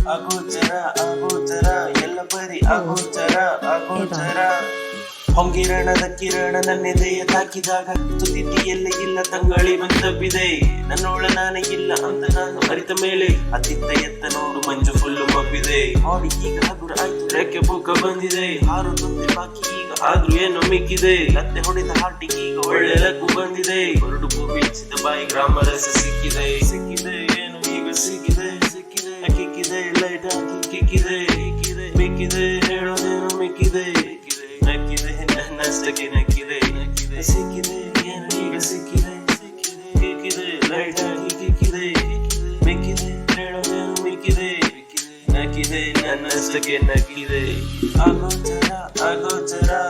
ಅಗೋಚರ ಅಗೋಚರ ಎಲ್ಲ ಬರಿ ಅಗೋಚರ ಅಗೋಚರ ಹೊಂಗಿರಣದ ಕಿರಣ ನನ್ನೆದೆಯ ತಾಕಿದಾಗ ತುದಿಯಲ್ಲಿ ಇಲ್ಲ ತಂಗಳಿ ಬಂತಬ್ಬಿದೆ ನನ್ನೋಳ ನಾನೇ ಇಲ್ಲ ಅಂತ ನಾನು ಅರಿತ ಮೇಲೆ ಅತ್ತಿತ್ತ ಎತ್ತ ನೋಡು ಮಂಜು ಫುಲ್ಲು ಮಬ್ಬಿದೆ ಹಾಡಿ ಈಗ ಹಗುರ ಆಯ್ತು ರೆಕ್ಕೆ ಬೂಕ ಬಂದಿದೆ ಹಾರು ತಂದೆ ಬಾಕಿ ಈಗ ಆದ್ರೂ ಏನೋ ಮಿಕ್ಕಿದೆ ಲತ್ತೆ ಹೊಡೆದ ಹಾಟಿಗೆ ಈಗ ಒಳ್ಳೆ ಲಕ್ಕು ಬಂದಿದೆ ಹೊರಡು ಭೂ ಬೀಳಿಸಿದ ಬಾಯಿ ಗ್ರಾಮ ರಸ ಸಿಕ್ಕಿದೆ ಸಿಕ್ಕಿದೆ ಏನು ಈಗ ಸಿಕ್ಕಿದೆ ಸಿಕ್ಕಿದೆ ಕಿಕ್ಕಿದೆ ಲೈಟ್ ಹಾಕಿ ಕಿಕ್ಕಿದೆ ಮಿಕ್ಕಿದೆ ಹೇಳೋದೇನು ಮಿಕ್ಕಿದೆ ನಕ್ಕಿದೆ ನನ್ನಷ್ಟಕ್ಕೆ ನಕ್ಕಿದೆ ಸಿಕ್ಕಿದೆ ಏನು ಈಗ ಸಿಕ್ಕಿದೆ ಕಿಕ್ಕಿದೆ ಲೈಟ್ ಹಾಕಿ ಕಿಕ್ಕಿದೆ ಮಿಕ್ಕಿದೆ ಹೇಳೋದೇನು ಮಿಕ್ಕಿದೆ ನಕ್ಕಿದೆ ನನ್ನಷ್ಟಕ್ಕೆ ನಕ್ಕಿದೆ ಅಗೋಚರ ಅಗೋಚರ